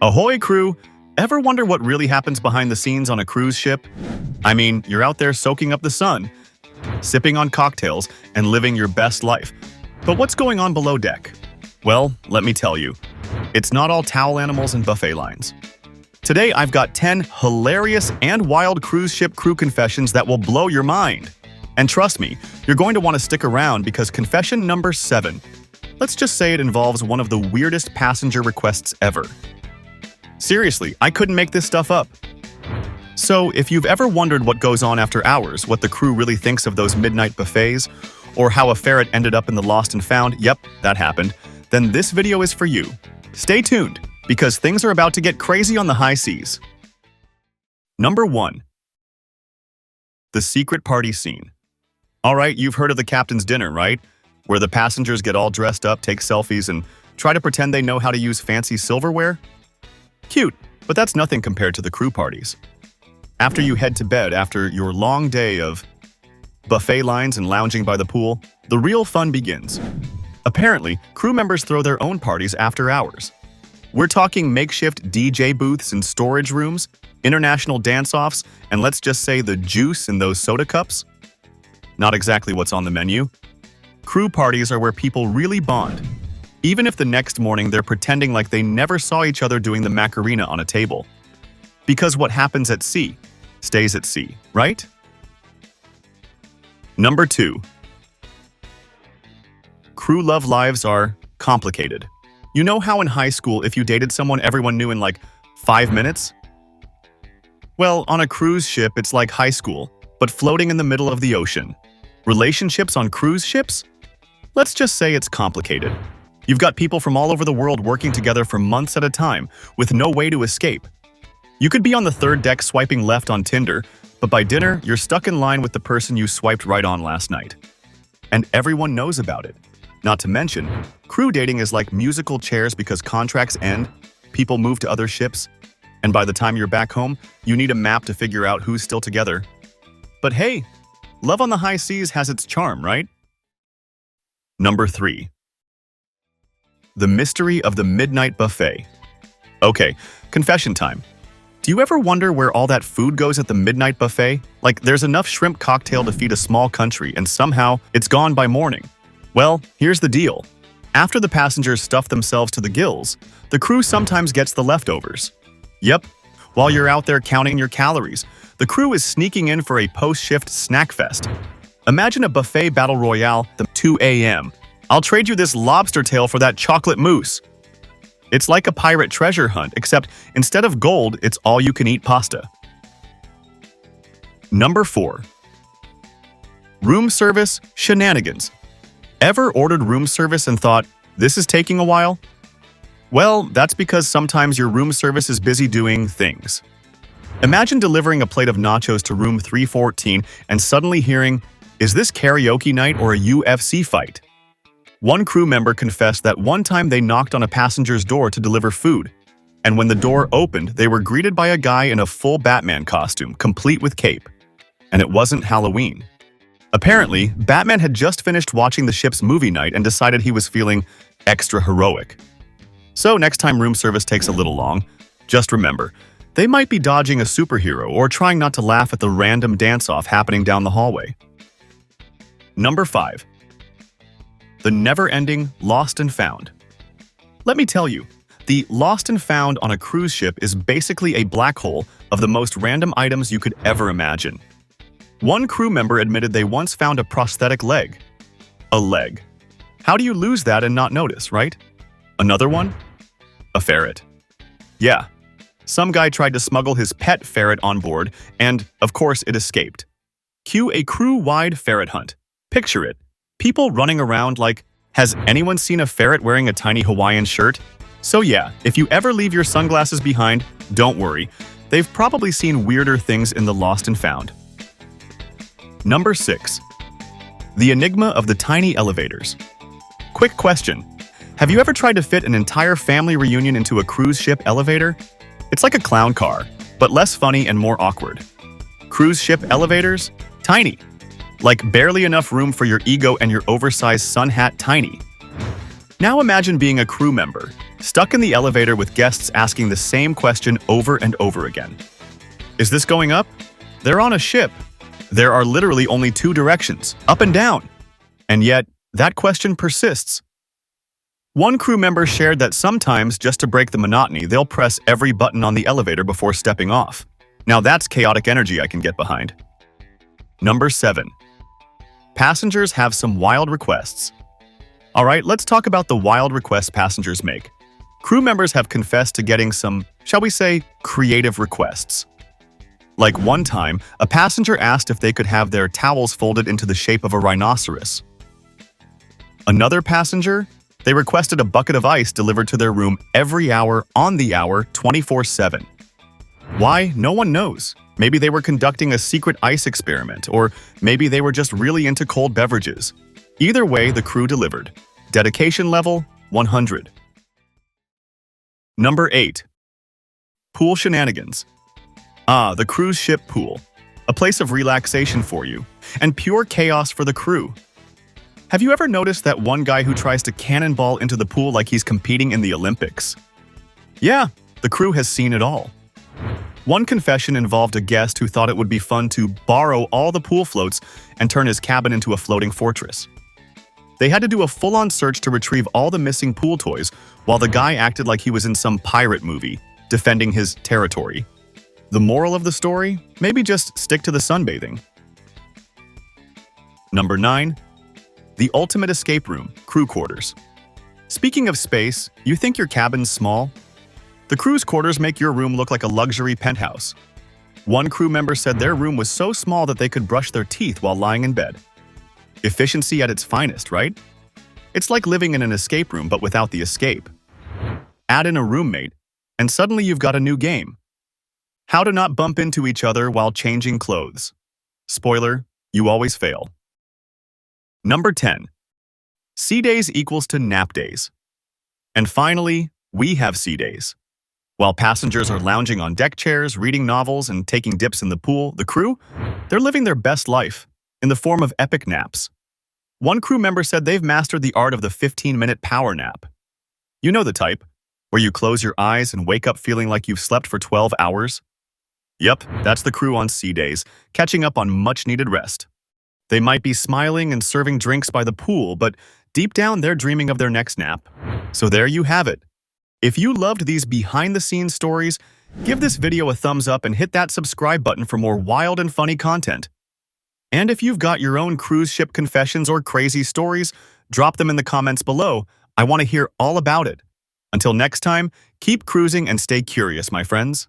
Ahoy, crew! Ever wonder what really happens behind the scenes on a cruise ship? I mean, you're out there soaking up the sun, sipping on cocktails, and living your best life. But what's going on below deck? Well, let me tell you. It's not all towel animals and buffet lines. Today, I've got 10 hilarious and wild cruise ship crew confessions that will blow your mind. And trust me, you're going to want to stick around because confession number 7. Let's just say it involves one of the weirdest passenger requests ever. Seriously, I couldn't make this stuff up. So, if you've ever wondered what goes on after hours, what the crew really thinks of those midnight buffets, or how a ferret ended up in the lost and found, yep, that happened, then this video is for you. Stay tuned, because things are about to get crazy on the high seas. Number 1. The secret party scene. Alright, you've heard of the captain's dinner, right? Where the passengers get all dressed up, take selfies, and try to pretend they know how to use fancy silverware? Cute, but that's nothing compared to the crew parties. After you head to bed after your long day of buffet lines and lounging by the pool, the real fun begins. Apparently, crew members throw their own parties after hours. We're talking makeshift DJ booths and storage rooms, international dance-offs, and let's just say the juice in those soda cups. Not exactly what's on the menu. Crew parties are where people really bond, even if the next morning they're pretending like they never saw each other doing the Macarena on a table. Because what happens at sea stays at sea, right? Number 2. Crew love lives are complicated. You know how in high school if you dated someone everyone knew in like 5 minutes? Well, on a cruise ship it's like high school, but floating in the middle of the ocean. Relationships on cruise ships? Let's just say it's complicated. You've got people from all over the world working together for months at a time, with no way to escape. You could be on the third deck swiping left on Tinder, but by dinner, you're stuck in line with the person you swiped right on last night. And everyone knows about it. Not to mention, crew dating is like musical chairs because contracts end, people move to other ships, and by the time you're back home, you need a map to figure out who's still together. But hey, love on the high seas has its charm, right? Number 3. The mystery of the midnight buffet. Okay, confession time. Do you ever wonder where all that food goes at the midnight buffet? Like, there's enough shrimp cocktail to feed a small country, and somehow it's gone by morning. Well, here's the deal. After the passengers stuff themselves to the gills, the crew sometimes gets the leftovers. Yep, while you're out there counting your calories, the crew is sneaking in for a post-shift snack fest. Imagine a buffet battle royale at 2 a.m. I'll trade you this lobster tail for that chocolate mousse. It's like a pirate treasure hunt, except instead of gold, it's all-you-can-eat pasta. Number 4. Room service shenanigans. Ever ordered room service and thought, this is taking a while? Well, that's because sometimes your room service is busy doing things. Imagine delivering a plate of nachos to room 314 and suddenly hearing, is this karaoke night or a UFC fight? One crew member confessed that one time they knocked on a passenger's door to deliver food, and when the door opened, they were greeted by a guy in a full Batman costume, complete with cape. And it wasn't Halloween. Apparently, Batman had just finished watching the ship's movie night and decided he was feeling extra heroic. So next time room service takes a little long, just remember, they might be dodging a superhero or trying not to laugh at the random dance-off happening down the hallway. Number 5. The never-ending lost and found. Let me tell you, the lost and found on a cruise ship is basically a black hole of the most random items you could ever imagine. One crew member admitted they once found a prosthetic leg. A leg. How do you lose that and not notice, right? Another one? A ferret. Yeah. Some guy tried to smuggle his pet ferret on board, and, of course, it escaped. Cue a crew-wide ferret hunt. Picture it. People running around like, has anyone seen a ferret wearing a tiny Hawaiian shirt? So yeah, if you ever leave your sunglasses behind, don't worry. They've probably seen weirder things in the lost and found. Number 6. The enigma of the tiny elevators. Quick question. Have you ever tried to fit an entire family reunion into a cruise ship elevator? It's like a clown car, but less funny and more awkward. Cruise ship elevators? Tiny. Like barely enough room for your ego and your oversized sun hat tiny. Now imagine being a crew member, stuck in the elevator with guests asking the same question over and over again. Is this going up? They're on a ship. There are literally only two directions, up and down. And yet, that question persists. One crew member shared that sometimes, just to break the monotony, they'll press every button on the elevator before stepping off. Now that's chaotic energy I can get behind. Number 7. Passengers have some wild requests. Alright, let's talk about the wild requests passengers make. Crew members have confessed to getting some, shall we say, creative requests. Like one time, a passenger asked if they could have their towels folded into the shape of a rhinoceros. Another passenger, they requested a bucket of ice delivered to their room every hour, on the hour, 24/7. Why? No one knows. Maybe they were conducting a secret ice experiment, or maybe they were just really into cold beverages. Either way, the crew delivered. Dedication level, 100. Number 8. Pool shenanigans. The cruise ship pool. A place of relaxation for you, and pure chaos for the crew. Have you ever noticed that one guy who tries to cannonball into the pool like he's competing in the Olympics? Yeah, the crew has seen it all. One confession involved a guest who thought it would be fun to borrow all the pool floats and turn his cabin into a floating fortress. They had to do a full-on search to retrieve all the missing pool toys, while the guy acted like he was in some pirate movie, defending his territory. The moral of the story? Maybe just stick to the sunbathing. Number 9. The ultimate escape room, crew quarters. Speaking of space, you think your cabin's small? The crew's quarters make your room look like a luxury penthouse. One crew member said their room was so small that they could brush their teeth while lying in bed. Efficiency at its finest, right? It's like living in an escape room but without the escape. Add in a roommate, and suddenly you've got a new game. How to not bump into each other while changing clothes. Spoiler, you always fail. Number 10. Sea days equals to nap days. And finally, we have sea days. While passengers are lounging on deck chairs, reading novels, and taking dips in the pool, the crew, they're living their best life, in the form of epic naps. One crew member said they've mastered the art of the 15-minute power nap. You know the type, where you close your eyes and wake up feeling like you've slept for 12 hours? Yep, that's the crew on sea days, catching up on much-needed rest. They might be smiling and serving drinks by the pool, but deep down they're dreaming of their next nap. So there you have it. If you loved these behind-the-scenes stories, give this video a thumbs up and hit that subscribe button for more wild and funny content. And if you've got your own cruise ship confessions or crazy stories, drop them in the comments below. I want to hear all about it. Until next time, keep cruising and stay curious, my friends.